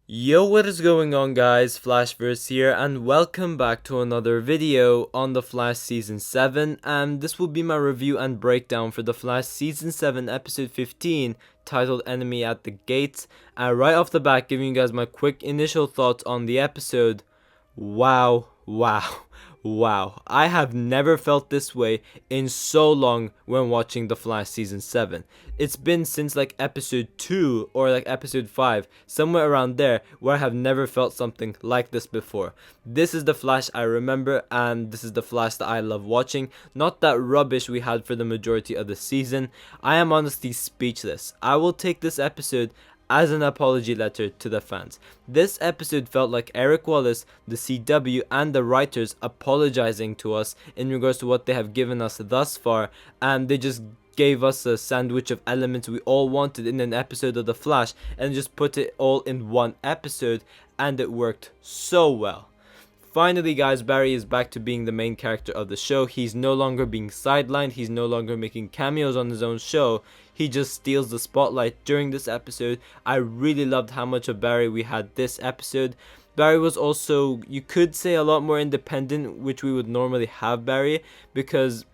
Yo, what is going on, guys? Flashverse here, and welcome back to another video on The Flash Season 7, and this will be my review and breakdown for The Flash Season 7 Episode 15, titled Enemy at the Gates. And right off the bat, giving you guys my quick initial thoughts on the episode. Wow. Wow, I have never felt this way in so long when watching The Flash Season 7. It's been since like episode 2 or like episode 5, somewhere around there, where I have never felt something like this before. This is the Flash I remember, and this is the Flash that I love watching, not that rubbish we had for the majority of the season. I am honestly speechless. I will take this episode as an apology letter to the fans. This episode felt like Eric Wallace, the CW, and the writers apologizing to us in regards to what they have given us thus far, and they just gave us a sandwich of elements we all wanted in an episode of The Flash and just put it all in one episode, and it worked so well. Finally, guys, Barry is back to being the main character of the show. He's no longer being sidelined. He's no longer making cameos on his own show. He just steals the spotlight during this episode. I really loved how much of Barry we had this episode. Barry was also, you could say, a lot more independent, which we would normally have Barry, because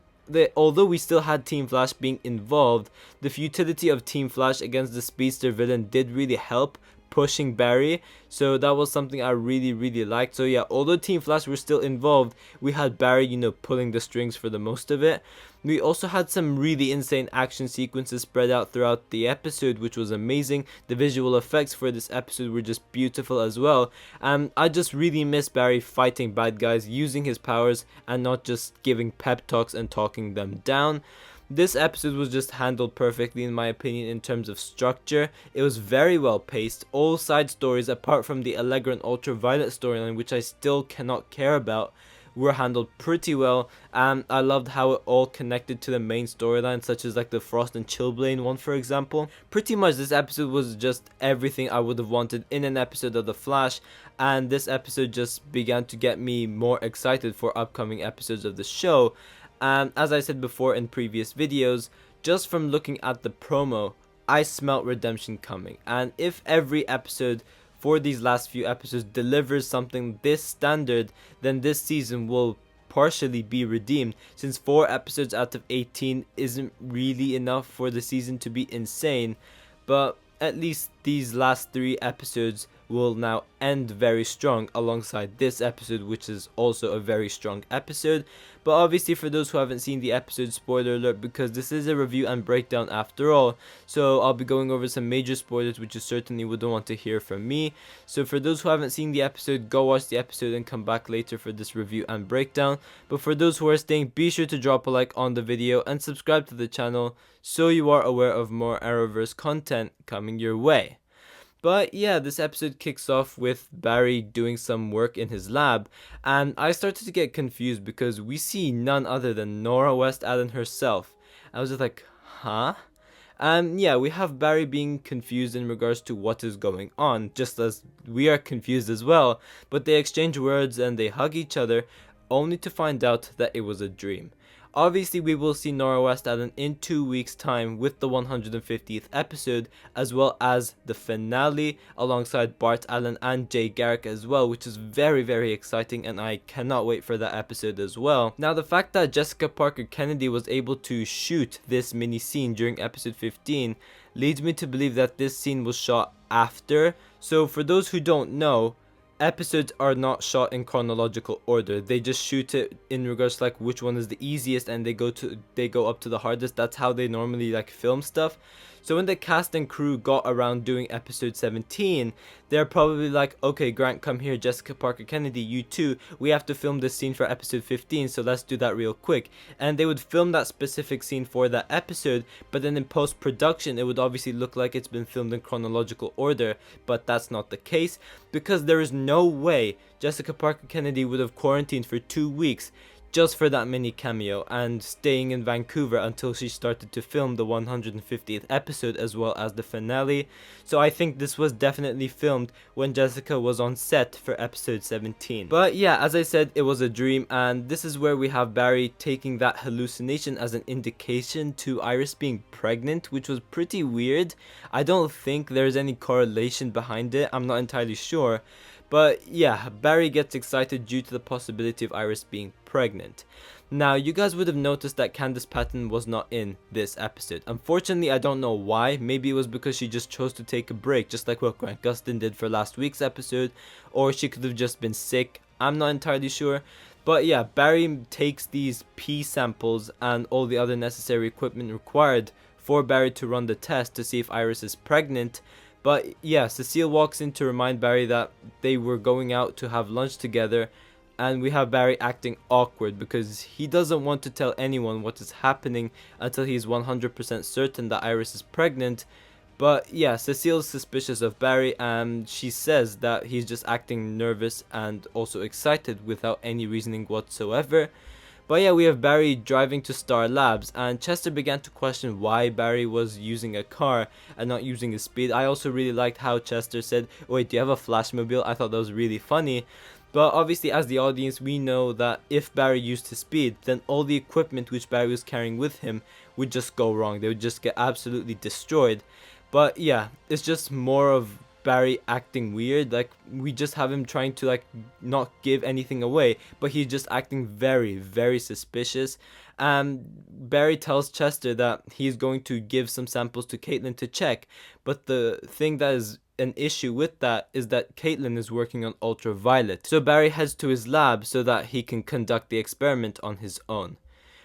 although we still had Team Flash being involved, the futility of Team Flash against the speedster villain did really help pushing Barry, so that was something I really liked. So yeah, although Team Flash were still involved, we had Barry, pulling the strings for the most of it. We also had some really insane action sequences spread out throughout the episode, which was amazing. The visual effects for this episode were just beautiful as well. I just really miss Barry fighting bad guys, using his powers, and not just giving pep talks and talking them down. This episode was just handled perfectly in my opinion in terms of structure. It was very well paced. All side stories apart from the Allegra and Ultraviolet storyline, which I still cannot care about, were handled pretty well, and I loved how it all connected to the main storyline, such as like the Frost and Chilblain one, for example. Pretty much this episode was just everything I would have wanted in an episode of The Flash, and this episode just began to get me more excited for upcoming episodes of the show. And as I said before in previous videos, just from looking at the promo, I smelt redemption coming. And if every episode for these last few episodes delivers something this standard, then this season will partially be redeemed, since 4 episodes out of 18 isn't really enough for the season to be insane. But at least these last 3 episodes will now end very strong alongside this episode, which is also a very strong episode. But obviously, for those who haven't seen the episode, spoiler alert, because this is a review and breakdown after all, so I'll be going over some major spoilers which you certainly wouldn't want to hear from me. So for those who haven't seen the episode, go watch the episode and come back later for this review and breakdown. But for those who are staying, be sure to drop a like on the video and subscribe to the channel so you are aware of more Arrowverse content coming your way. But yeah, this episode kicks off with Barry doing some work in his lab, and I started to get confused because we see none other than Nora West Allen herself. I was just like, huh? And yeah, we have Barry being confused in regards to what is going on, just as we are confused as well, but they exchange words and they hug each other, only to find out that it was a dream. Obviously, we will see Nora West Allen in 2 weeks' time with the 150th episode, as well as the finale alongside Bart Allen and Jay Garrick as well, which is very exciting, and I cannot wait for that episode as well. Now, the fact that Jessica Parker Kennedy was able to shoot this mini scene during episode 15 leads me to believe that this scene was shot after. So for those who don't know, episodes are not shot in chronological order. They just shoot it in regards to like which one is the easiest, and they go up to the hardest. That's how they normally like film stuff. So when the cast and crew got around doing episode 17, they're probably like, okay, Grant, come here, Jessica Parker Kennedy, you too, we have to film this scene for episode 15, so let's do that real quick. And they would film that specific scene for that episode, but then in post-production it would obviously look like it's been filmed in chronological order, but that's not the case, because there is no way Jessica Parker Kennedy would have quarantined for 2 weeks just for that mini cameo, and staying in Vancouver until she started to film the 150th episode as well as the finale. So I think this was definitely filmed when Jessica was on set for episode 17. But yeah, as I said, it was a dream, and this is where we have Barry taking that hallucination as an indication to Iris being pregnant, which was pretty weird. I don't think there's any correlation behind it, I'm not entirely sure. But yeah, Barry gets excited due to the possibility of Iris being pregnant. Now, you guys would have noticed that Candace Patton was not in this episode. Unfortunately, I don't know why. Maybe it was because she just chose to take a break, just like what Grant Gustin did for last week's episode, or she could have just been sick. I'm not entirely sure. But yeah, Barry takes these pee samples and all the other necessary equipment required for Barry to run the test to see if Iris is pregnant. But yeah, Cecile walks in to remind Barry that they were going out to have lunch together, and we have Barry acting awkward because he doesn't want to tell anyone what is happening until he's 100% certain that Iris is pregnant. But yeah, Cecile is suspicious of Barry, and she says that he's just acting nervous and also excited without any reasoning whatsoever. But yeah, we have Barry driving to Star Labs, and Chester began to question why Barry was using a car and not using his speed. I also really liked how Chester said, "Wait, do you have a Flashmobile?" I thought that was really funny. But obviously, as the audience, we know that if Barry used his speed, then all the equipment which Barry was carrying with him would just go wrong. They would just get absolutely destroyed. But yeah, it's just more of Barry acting weird. Like, we just have him trying to like not give anything away, but he's just acting very, very suspicious. Barry tells Chester that he's going to give some samples to Caitlin to check, but the thing that is an issue with that is that Caitlin is working on ultraviolet. So Barry heads to his lab so that he can conduct the experiment on his own.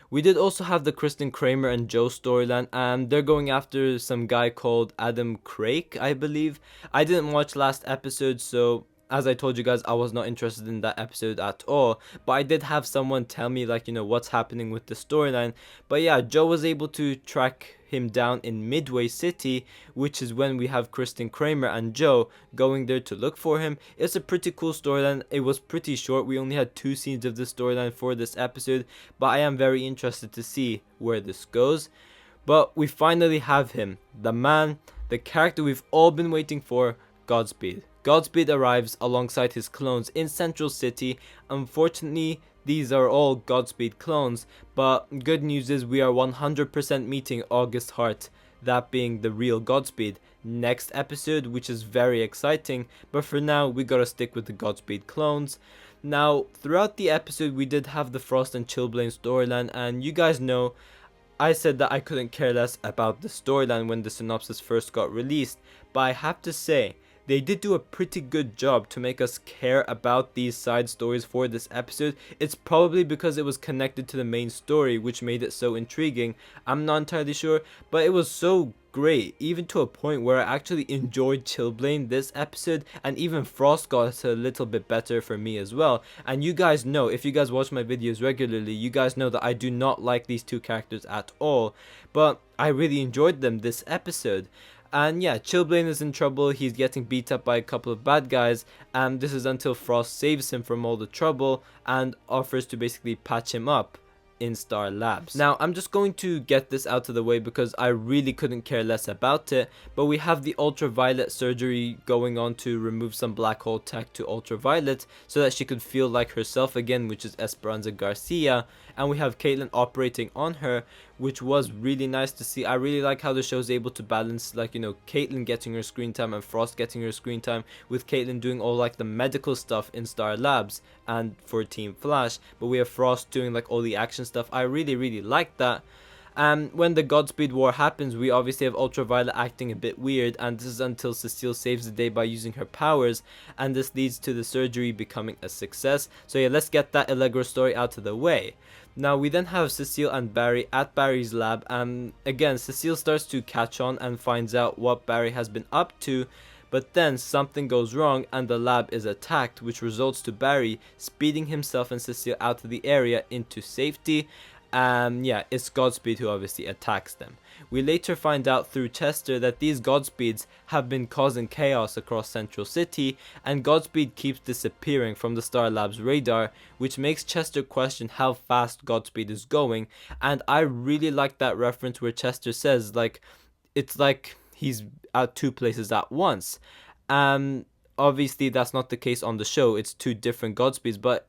We did also have the Kristen Kramer and Joe storyline, and they're going after some guy called Adam Craig, I believe. I didn't watch last episode, so as I told you guys, I was not interested in that episode at all. But I did have someone tell me, like, what's happening with the storyline. But yeah, Joe was able to track him down in Midway City, which is when we have Kristen Kramer and Joe going there to look for him. It's a pretty cool storyline. It was pretty short. We only had 2 scenes of this storyline for this episode, but I am very interested to see where this goes. But we finally have him, the man, the character we've all been waiting for, Godspeed. Godspeed arrives alongside his clones in Central City. Unfortunately, these are all Godspeed clones, but good news is we are 100% meeting August Hart, that being the real Godspeed, next episode, which is very exciting. But for now, we gotta stick with the Godspeed clones. Now, throughout the episode, we did have the Frost and Chilblain storyline, and you guys know I said that I couldn't care less about the storyline when the synopsis first got released, but I have to say, they did do a pretty good job to make us care about these side stories for this episode. It's probably because it was connected to the main story, which made it so intriguing. I'm not entirely sure, but it was so great, even to a point where I actually enjoyed Chilblain this episode, and even Frost got a little bit better for me as well. And you guys know, if you guys watch my videos regularly, you guys know that I do not like these 2 characters at all, but I really enjoyed them this episode. And yeah, Chilblain is in trouble. He's getting beat up by a couple of bad guys, and this is until Frost saves him from all the trouble and offers to basically patch him up in Star Labs. Now, I'm just going to get this out of the way because I really couldn't care less about it, but we have the ultraviolet surgery going on to remove some black hole tech to ultraviolet so that she could feel like herself again, which is Esperanza Garcia, and we have Caitlin operating on her, which was really nice to see. I really like how the show is able to balance, like, Caitlin getting her screen time and Frost getting her screen time, with Caitlin doing all like the medical stuff in Star Labs and for Team Flash, but we have Frost doing like all the action stuff. I really like that. And when the Godspeed War happens, we obviously have Ultraviolet acting a bit weird, and this is until Cecile saves the day by using her powers, and this leads to the surgery becoming a success. So yeah, let's get that Allegra story out of the way. Now, we then have Cecile and Barry at Barry's lab, and again, Cecile starts to catch on and finds out what Barry has been up to, but then something goes wrong and the lab is attacked, which results to Barry speeding himself and Cecile out of the area into safety. Yeah, it's Godspeed who obviously attacks them. We later find out through Chester that these Godspeeds have been causing chaos across Central City, and Godspeed keeps disappearing from the Star Labs radar, which makes Chester question how fast Godspeed is going. And I really like that reference where Chester says, like, it's like he's at two places at once. Obviously that's not the case on the show. It's two different Godspeeds, but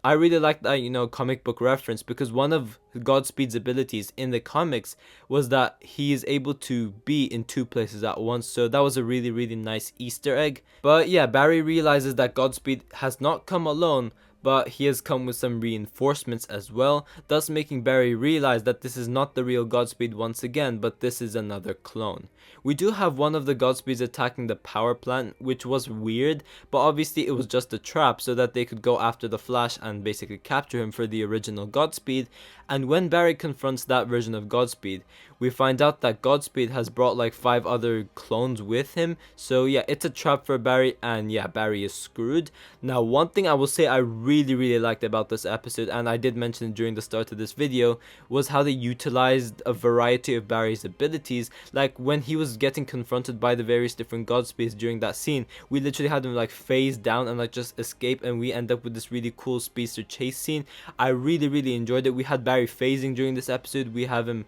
I really like that, comic book reference, because one of Godspeed's abilities in the comics was that he is able to be in two places at once. So that was a really, really nice Easter egg. But yeah, Barry realizes that Godspeed has not come alone, but he has come with some reinforcements as well, thus making Barry realize that this is not the real Godspeed once again, but this is another clone. We do have one of the Godspeeds attacking the power plant, which was weird, but obviously it was just a trap so that they could go after the Flash and basically capture him for the original Godspeed. And when Barry confronts that version of Godspeed, we find out that Godspeed has brought like 5 other clones with him. So yeah, it's a trap for Barry, and yeah, Barry is screwed. Now, one thing I will say I really liked about this episode, and I did mention it during the start of this video, was how they utilized a variety of Barry's abilities. Like when he was getting confronted by the various different Godspeeds during that scene, we literally had him like phase down and like just escape, and we end up with this really cool speedster chase scene. I really enjoyed it. We had Barry phasing during this episode. We have him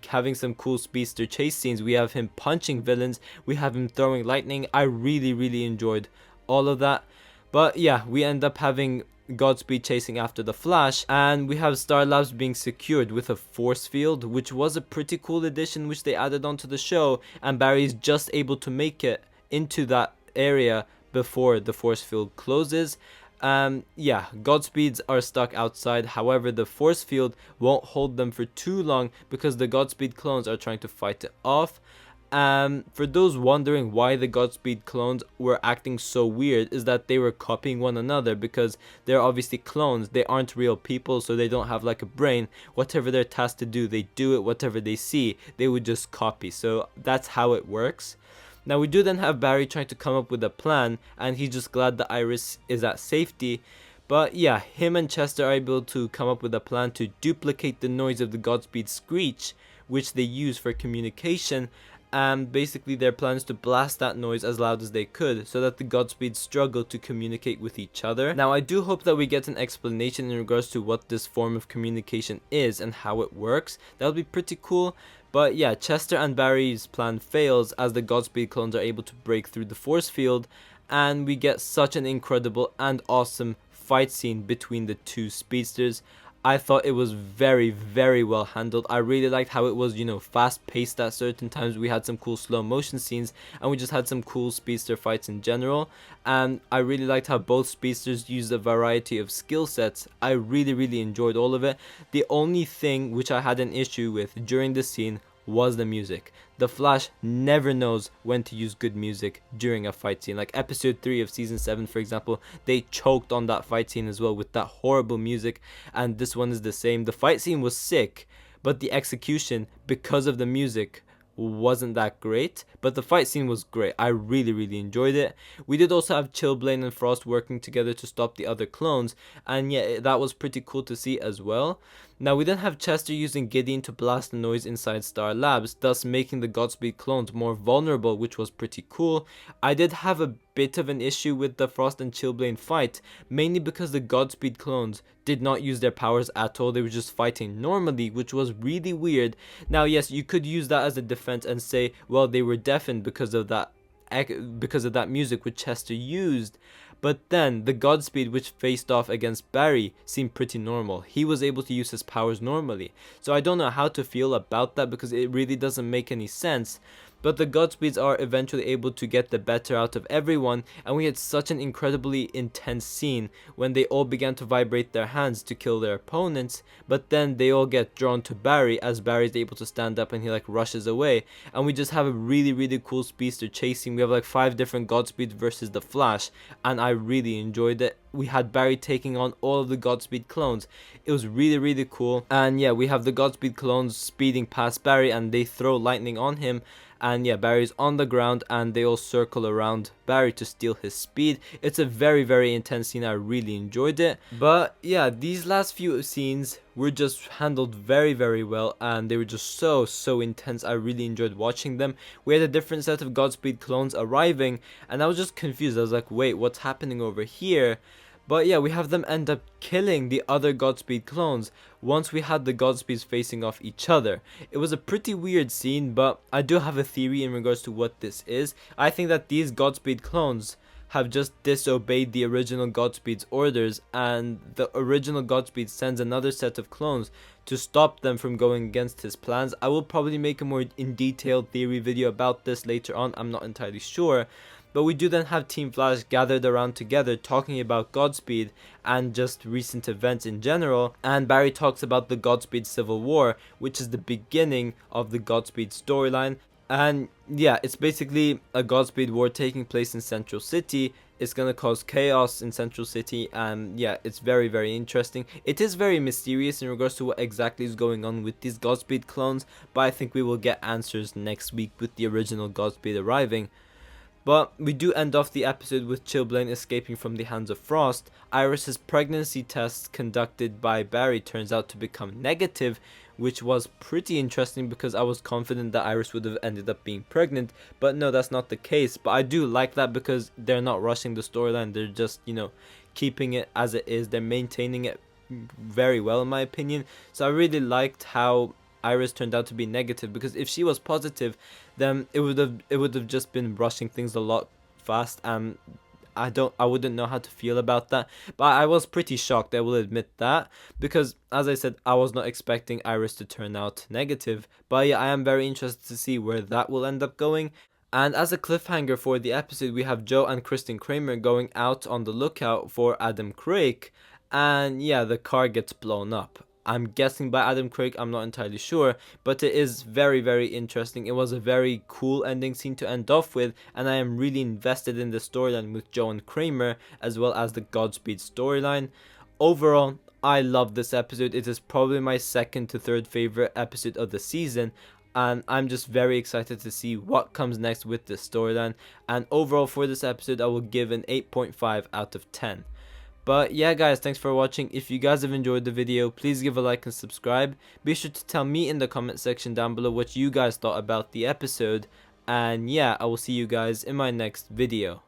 having some cool speedster chase scenes. We have him punching villains. We have him throwing lightning. I really enjoyed all of that. But yeah, we end up having Godspeed chasing after the Flash, and we have Star Labs being secured with a force field, which was a pretty cool addition which they added onto the show, and Barry's just able to make it into that area before the force field closes. Yeah, Godspeeds are stuck outside. However, the force field won't hold them for too long because the Godspeed clones are trying to fight it off. For those wondering why the Godspeed clones were acting so weird, is that they were copying one another, because they're obviously clones. They aren't real people, so they don't have like a brain. Whatever they're tasked to do, they do it. Whatever they see, they would just copy. So that's how it works. Now we do then have Barry trying to come up with a plan, and he's just glad that Iris is at safety. But yeah, him and Chester are able to come up with a plan to duplicate the noise of the Godspeed screech, which they use for communication. And basically their plan is to blast that noise as loud as they could, so that the Godspeed struggle to communicate with each other. Now I do hope that we get an explanation in regards to what this form of communication is and how it works. That would be pretty cool. But yeah, Chester and Barry's plan fails as the Godspeed clones are able to break through the force field, and we get such an incredible and awesome fight scene between the two speedsters. I thought it was very well handled. I really liked how it was, fast paced at certain times. We had some cool slow motion scenes, and we just had some cool speedster fights in general. And I really liked how both speedsters used a variety of skill sets. I really enjoyed all of it. The only thing which I had an issue with during this scene was the music. The Flash never knows when to use good music during a fight scene. Like episode 3 of season 7, for example, they choked on that fight scene as well with that horrible music, and this one is the same. The fight scene was sick, but the execution, because of the music, wasn't that great, but the fight scene was great. I really enjoyed it. We did also have Chillblaine and Frost working together to stop the other clones, and yeah, that was pretty cool to see as well. Now we then have Chester using Gideon to blast the noise inside Star Labs, thus making the Godspeed clones more vulnerable, which was pretty cool. I did have a bit of an issue with the Frost and Chillblaine fight, mainly because the Godspeed clones did not use their powers at all. They were just fighting normally, which was really weird. Now yes, you could use that as a defense and say, well, they were deafened because of that music which Chester used. But then the Godspeed which faced off against Barry seemed pretty normal. He was able to use his powers normally. So I don't know how to feel about that, because it really doesn't make any sense. But the Godspeeds are eventually able to get the better out of everyone, and we had such an incredibly intense scene when they all began to vibrate their hands to kill their opponents, but then they all get drawn to Barry as Barry's able to stand up and he like rushes away, and we just have a really cool speedster chasing. We have like 5 different Godspeeds versus the Flash, and I really enjoyed it. We had Barry taking on all of the Godspeed clones. It was really cool. And yeah, we have the Godspeed clones speeding past Barry, and they throw lightning on him. And yeah, Barry's on the ground, and they all circle around Barry to steal his speed. It's a very intense scene. I really enjoyed it. But yeah, these last few scenes were just handled very, very well, and they were just so intense. I really enjoyed watching them. We had a different set of Godspeed clones arriving, and I was just confused. I was like, wait, what's happening over here? But yeah, we have them end up killing the other Godspeed clones once we had the Godspeeds facing off each other. It was a pretty weird scene, but I do have a theory in regards to what this is. I think that these Godspeed clones have just disobeyed the original Godspeed's orders, and the original Godspeed sends another set of clones to stop them from going against his plans. I will probably make a more in detailed theory video about this later on, I'm not entirely sure. But we do then have Team Flash gathered around together talking about Godspeed and just recent events in general, and Barry talks about the Godspeed Civil War, which is the beginning of the Godspeed storyline. And yeah, it's basically a Godspeed war taking place in Central City. It's gonna cause chaos in Central City, and yeah, it's very interesting. It is very mysterious in regards to what exactly is going on with these Godspeed clones, but I think we will get answers next week with the original Godspeed arriving. But we do end off the episode with Chilblain escaping from the hands of Frost. Iris's pregnancy test conducted by Barry turns out to become negative, which was pretty interesting because I was confident that Iris would have ended up being pregnant, but no, that's not the case. But I do like that because they're not rushing the storyline, they're just, you know, keeping it as it is, they're maintaining it very well in my opinion. So I really liked how Iris turned out to be negative, because if she was positive, then it would have just been rushing things a lot fast, and I wouldn't know how to feel about that. But I was pretty shocked, I will admit that, because as I said, I was not expecting Iris to turn out negative. But yeah, I am very interested to see where that will end up going. And as a cliffhanger for the episode, we have Joe and Kristen Kramer going out on the lookout for Adam Craig, and yeah, the car gets blown up. I'm guessing by Adam Craig, I'm not entirely sure, but it is very interesting. It was a very cool ending scene to end off with, and I am really invested in the storyline with Joe and Kramer, as well as the Godspeed storyline. Overall, I love this episode. It is probably my second to third favorite episode of the season, and I'm just very excited to see what comes next with this storyline. And overall for this episode, I will give an 8.5 out of 10. But yeah guys, thanks for watching. If you guys have enjoyed the video, please give a like and subscribe. Be sure to tell me in the comment section down below what you guys thought about the episode. And yeah, I will see you guys in my next video.